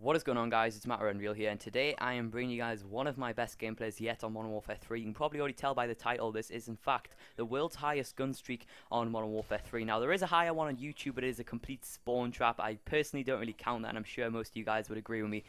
What is going on, guys? It's Matt Unreal here, and today I am bringing you guys one of my best gameplays yet on Modern Warfare 3. You can probably already tell by the title, this is in fact the world's highest gun streak on Modern Warfare 3. Now there is a higher one on YouTube, but it is a complete spawn trap. I personally don't really count that, and I'm sure most of you guys would agree with me.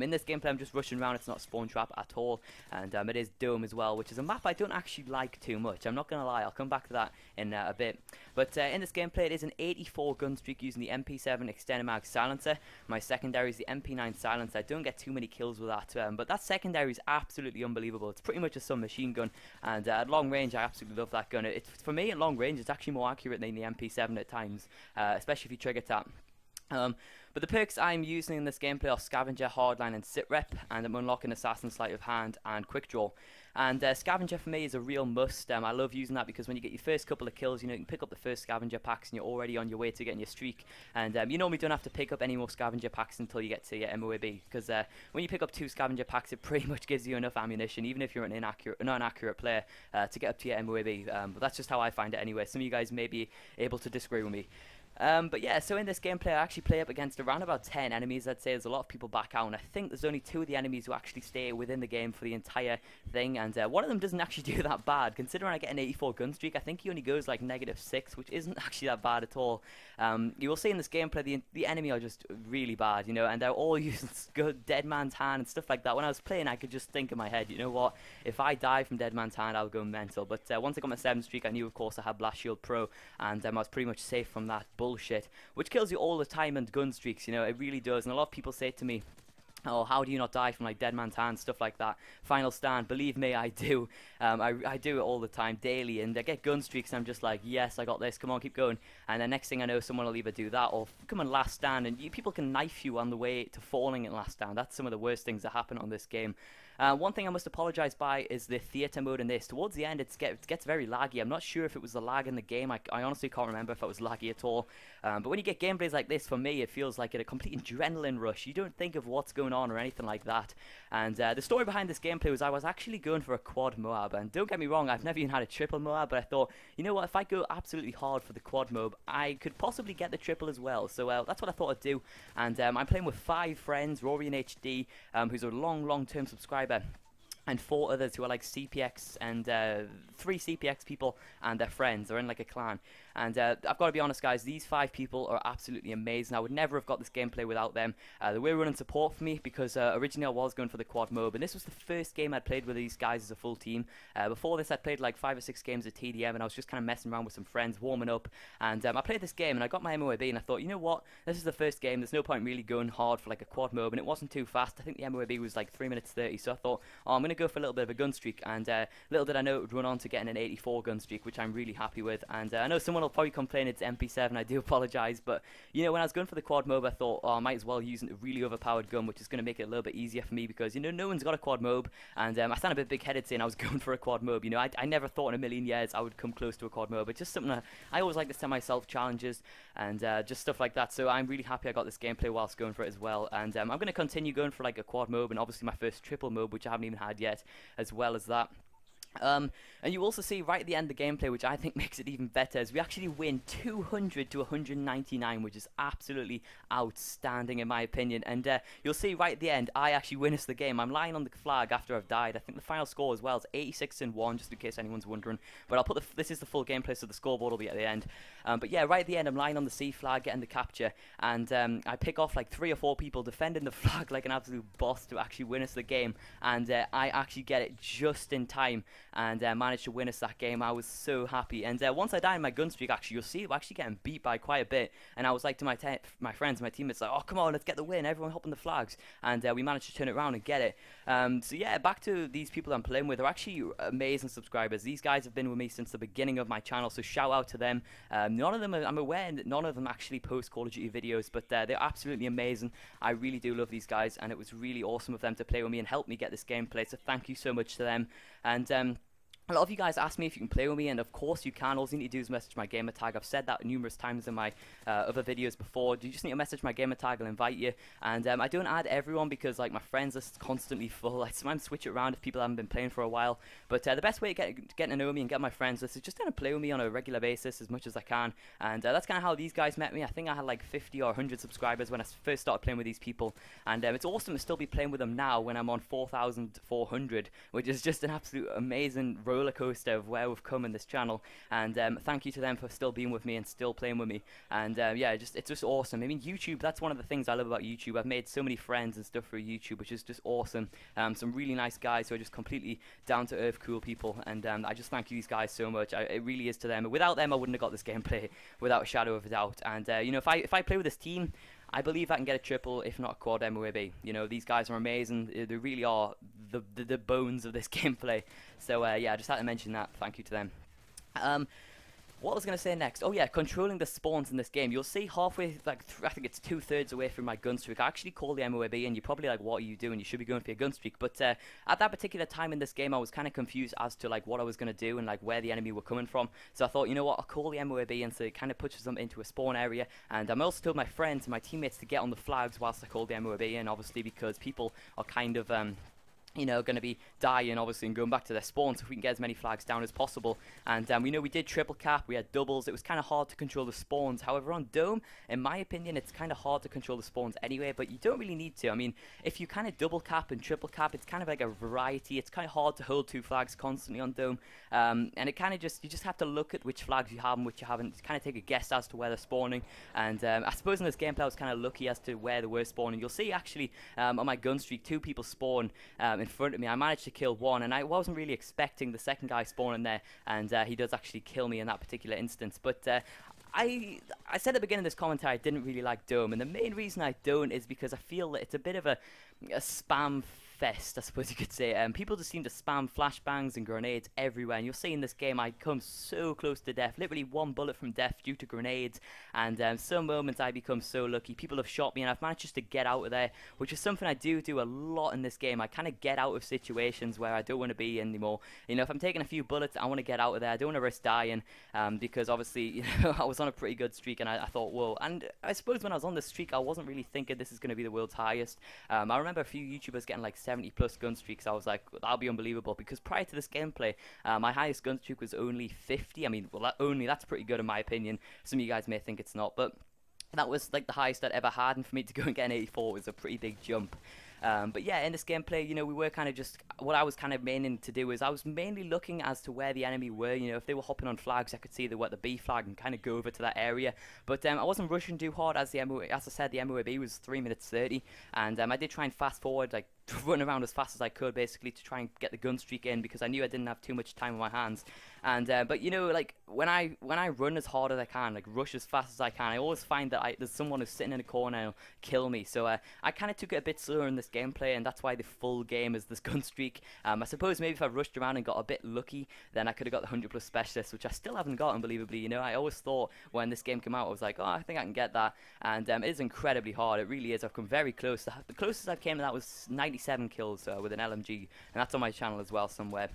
In this gameplay I'm just rushing around, it's not a spawn trap at all, and it is Dome as well, which is a map I don't actually like too much. I'm not going to lie, I'll come back to that in a bit. But in this gameplay it is an 84 gun streak using the MP7 extended mag silencer. My secondary is the MP9 silencer. I don't get too many kills with that, but that secondary is absolutely unbelievable. It's pretty much a submachine gun, and at long range I absolutely love that gun. For me, at long range it's actually more accurate than the MP7 at times, especially if you trigger tap. But the perks I'm using in this gameplay are Scavenger, Hardline and Sitrep, and I'm unlocking Assassin, Sleight of Hand and Quick Draw. And Scavenger for me is a real must. I love using that because when you get your first couple of kills, you know, you can pick up the first Scavenger packs and you're already on your way to getting your streak. And you normally don't have to pick up any more Scavenger packs until you get to your MOAB, because when you pick up 2 Scavenger packs it pretty much gives you enough ammunition, even if you're an not an accurate player, to get up to your MOAB. But that's just how I find it anyway. Some of you guys may be able to disagree with me. But yeah, so in this gameplay I actually play up against around about 10 enemies. I'd say there's a lot of people back out, and I think there's only 2 of the enemies who actually stay within the game for the entire thing, and one of them doesn't actually do that bad. Considering I get an 84 gun streak, I think he only goes like -6, which isn't actually that bad at all. You will see in this gameplay the enemy are just really bad, you know, and they're all using good Dead Man's Hand and stuff like that. When I was playing I could just think in my head, you know what, if I die from Dead Man's Hand I'll go mental. But once I got my 7 streak I knew of course I had Blast Shield Pro, and I was pretty much safe from that bullshit, which kills you all the time in gun streaks, you know, it really does. And a lot of people say to me, oh, how do you not die from like Dead Man's Hand, stuff like that, Final Stand. Believe me, I do. I do it all the time, daily, and I get gun streaks and I'm just like, yes, I got this, come on, keep going. And the next thing I know, someone will either do that or come on Last Stand, and people can knife you on the way to falling in Last Stand. That's some of the worst things that happen on this game. One thing I must apologise by is the theatre mode in this. Towards the end it gets very laggy. I'm not sure if it was the lag in the game. I honestly can't remember if it was laggy at all. But when you get gameplays like this, for me it feels like a complete adrenaline rush. You don't think of what's going on or anything like that. And the story behind this gameplay was I was actually going for a quad MOAB. And don't get me wrong, I've never even had a triple MOAB, but I thought, you know what, if I go absolutely hard for the quad MOAB, I could possibly get the triple as well. So that's what I thought I'd do. And I'm playing with 5 friends, Rory and HD, who's a long-term subscriber, and 4 others who are like CPX, and 3 CPX people and their friends. They're in like a clan. And I've got to be honest, guys, these 5 people are absolutely amazing. I would never have got this gameplay without them. They were running support for me because originally I was going for the quad MOAB, and this was the first game I'd played with these guys as a full team. Before this I'd played like 5 or 6 games at TDM, and I was just kind of messing around with some friends, warming up. And I played this game and I got my MOAB, and I thought, you know what, this is the first game, there's no point really going hard for like a quad MOAB, and it wasn't too fast. I think the MOAB was like 3 minutes 30, so I thought, oh, I'm going to go for a little bit of a gun streak, and little did I know it would run on to getting an 84 gun streak, which I'm really happy with. And I know someone will probably complain it's MP7, I do apologise, but you know, when I was going for the quad MOAB I thought, oh, I might as well use a really overpowered gun, which is going to make it a little bit easier for me, because you know, no one's got a quad MOAB, and I sound a bit big-headed saying I was going for a quad MOAB. You know, I never thought in a million years I would come close to a quad MOAB. It's just something I always like to set myself challenges, and just stuff like that. So I'm really happy I got this gameplay whilst going for it as well, and I'm going to continue going for like a quad MOAB, and obviously my first triple MOAB, which I haven't even had yet, as well as that. And you also see right at the end of the gameplay, which I think makes it even better, is we actually win 200 to 199, which is absolutely outstanding in my opinion. And you'll see right at the end, I actually win us the game. I'm lying on the flag after I've died. I think the final score as well is 86-1, just in case anyone's wondering. But I'll put this is the full gameplay, so the scoreboard will be at the end. But yeah, right at the end, I'm lying on the C flag, getting the capture, and I pick off like 3 or 4 people defending the flag like an absolute boss to actually win us the game. And I actually get it just in time, and managed to win us that game. I was so happy. And once I died in my gun streak, actually, you'll see we're actually getting beat by quite a bit. And I was like to my friends, my teammates, like, oh, come on, let's get the win. Everyone hopping the flags. And we managed to turn it around and get it. So yeah, back to these people I'm playing with. They're actually amazing subscribers. These guys have been with me since the beginning of my channel, so shout out to them. None of them, I'm aware that none of them actually post Call of Duty videos, but they're absolutely amazing. I really do love these guys, and it was really awesome of them to play with me and help me get this gameplay. So thank you so much to them. And a lot of you guys ask me if you can play with me, and of course you can. All you need to do is message my gamer tag. I've said that numerous times in my other videos before. You just need to message my gamer tag, I'll invite you. And I don't add everyone because like my friends are constantly full. I sometimes switch it around if people haven't been playing for a while. But the best way to get to know me and get my friends list is just kind of play with me on a regular basis as much as I can. And that's kind of how these guys met me. I think I had like 50 or 100 subscribers when I first started playing with these people. And it's awesome to still be playing with them now when I'm on 4,400, which is just an absolute amazing roller coaster of where we've come in this channel. And thank you to them for still being with me and still playing with me. And yeah, it's just awesome. I mean, YouTube, that's one of the things I love about YouTube. I've made so many friends and stuff through YouTube, which is just awesome. Some really nice guys who are just completely down to earth cool people, and I just thank you these guys so much. It really is to them. Without them I wouldn't have got this gameplay, without a shadow of a doubt. And you know, if I play with this team, I believe I can get a triple, if not a quad MOAB. You know, these guys are amazing. They really are the bones of this gameplay. So yeah, I just had to mention that. Thank you to them. What I was going to say next, oh yeah, controlling the spawns in this game. You'll see halfway, like I think it's 2/3 away from my gunstreak, I actually call the MOAB, and you're probably like, what are you doing? You should be going for your gunstreak. But at that particular time in this game, I was kind of confused as to like what I was going to do and like where the enemy were coming from. So I thought, you know what, I'll call the MOAB, and so it kind of pushes them into a spawn area. And I also told my friends and my teammates to get on the flags whilst I called the MOAB, and obviously because people are kind of you know, going to be dying, obviously, and going back to their spawn, so if we can get as many flags down as possible. And we know we did triple cap, we had doubles. It was kind of hard to control the spawns. However, on Dome, in my opinion, it's kind of hard to control the spawns anyway, but you don't really need to. I mean, if you kind of double cap and triple cap, it's kind of like a variety. It's kind of hard to hold 2 flags constantly on Dome, and it kind of you just have to look at which flags you have and which you haven't, kind of take a guess as to where they're spawning. And I suppose in this gameplay I was kind of lucky as to where they were spawning. You'll see actually on my gunstreak 2 people spawn in front of me. I managed to kill one, and I wasn't really expecting the second guy spawning there, and he does actually kill me in that particular instance. But I said at the beginning of this commentary I didn't really like Dome, and the main reason I don't is because I feel that it's a bit of a spam fest, I suppose you could say. People just seem to spam flashbangs and grenades everywhere, and you'll see in this game I come so close to death, literally 1 bullet from death due to grenades. And some moments I become so lucky. People have shot me and I've managed just to get out of there, which is something I do a lot in this game. I kind of get out of situations where I don't want to be anymore. You know, if I'm taking a few bullets, I want to get out of there. I don't want to risk dying, because obviously, you know, I was on a pretty good streak, and I thought, whoa. And I suppose when I was on this streak, I wasn't really thinking this is going to be the world's highest. I remember a few YouTubers getting like 70+ gun streaks. I was like, that'll be unbelievable, because prior to this gameplay, my highest gun streak was only 50. I mean, well, that's pretty good in my opinion. Some of you guys may think it's not, but that was like the highest I'd ever had, and for me to go and get an 84 was a pretty big jump. But yeah, in this gameplay, you know, we were kind of just, what I was kind of meaning to do is I was mainly looking as to where the enemy were. You know, if they were hopping on flags, I could see they were at the B flag and kind of go over to that area. But I wasn't rushing too hard, as I said, the MOAB was 3 minutes 30, and I did try and fast forward, like run around as fast as I could, basically, to try and get the gun streak in, because I knew I didn't have too much time on my hands. And but you know, like when I run as hard as I can, like rush as fast as I can, I always find that there's someone who's sitting in a corner and will kill me. So I kind of took it a bit slower in this gameplay, and that's why the full game is this gun streak. I suppose maybe if I rushed around and got a bit lucky, then I could have got the 100+ specialist, which I still haven't got, unbelievably. You know, I always thought when this game came out, I was like, oh, I think I can get that. And it is incredibly hard. It really is. I've come very close. The closest I've came to that was 97 kills with an LMG, and that's on my channel as well somewhere.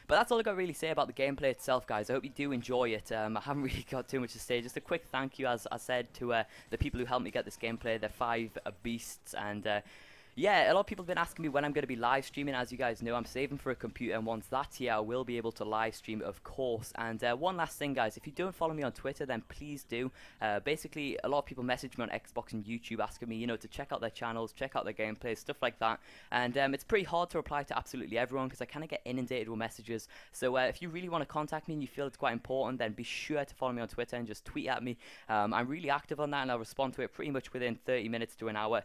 But that's all I got to really say about the gameplay itself, guys. I hope you do enjoy it. I haven't really got too much to say. Just a quick thank you, as I said, to the people who helped me get this gameplay. They're 5 beasts, and yeah, a lot of people have been asking me when I'm going to be live streaming. As you guys know, I'm saving for a computer, and once that's here, I will be able to live stream, of course. And one last thing, guys, if you don't follow me on Twitter, then please do. Basically, a lot of people message me on Xbox and YouTube asking me, you know, to check out their channels, check out their gameplays, stuff like that. And it's pretty hard to reply to absolutely everyone, because I kind of get inundated with messages. So if you really want to contact me and you feel it's quite important, then be sure to follow me on Twitter and just tweet at me. I'm really active on that, and I'll respond to it pretty much within 30 minutes to an hour,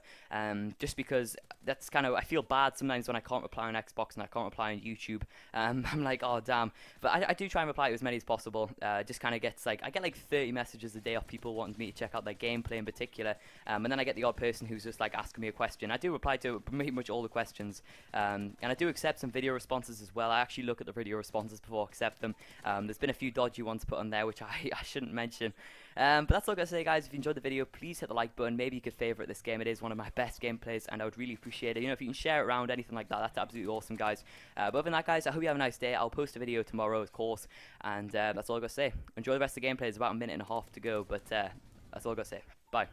just because that's kind of, I feel bad sometimes when I can't reply on Xbox and I can't reply on YouTube. I'm like, oh damn. But I do try and reply to as many as possible. Just kind of gets like, I get like 30 messages a day of people wanting me to check out their gameplay in particular, and then I get the odd person who's just like asking me a question. I do reply to pretty much all the questions, and I do accept some video responses as well. I actually look at the video responses before I accept them. There's been a few dodgy ones put on there which I shouldn't mention. But that's all I gotta say, guys. If you enjoyed the video, please hit the like button. Maybe you could favorite this game. It is one of my best gameplays, and I would really appreciate it. You know, if you can share it around, anything like that, that's absolutely awesome, guys. But other than that, guys, I hope you have a nice day. I'll post a video tomorrow, of course, and that's all I gotta say. Enjoy the rest of the gameplay. It's about a minute and a half to go, but that's all I gotta say. Bye.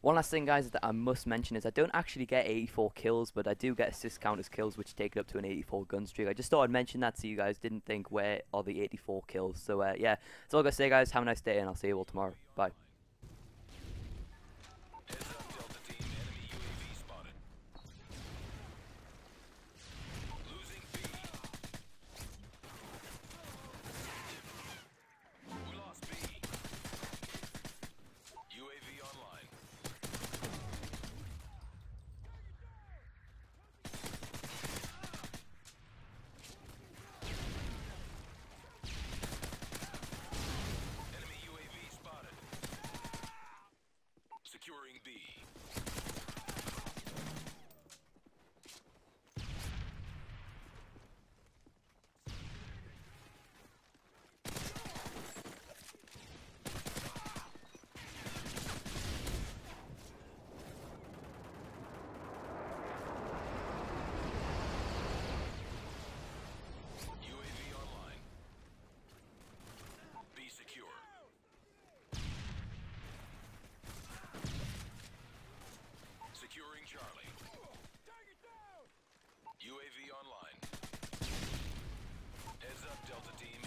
One last thing, guys, that I must mention is I don't actually get 84 kills, but I do get assist count as kills, which take it up to an 84 gun streak. I just thought I'd mention that so you guys didn't think, where are the 84 kills? So, yeah, that's all I gotta say, guys. Have a nice day, and I'll see you all tomorrow. Bye. Securing B. UAV online. B secure. Securing Charlie. Target down! UAV online. Heads up, Delta Team.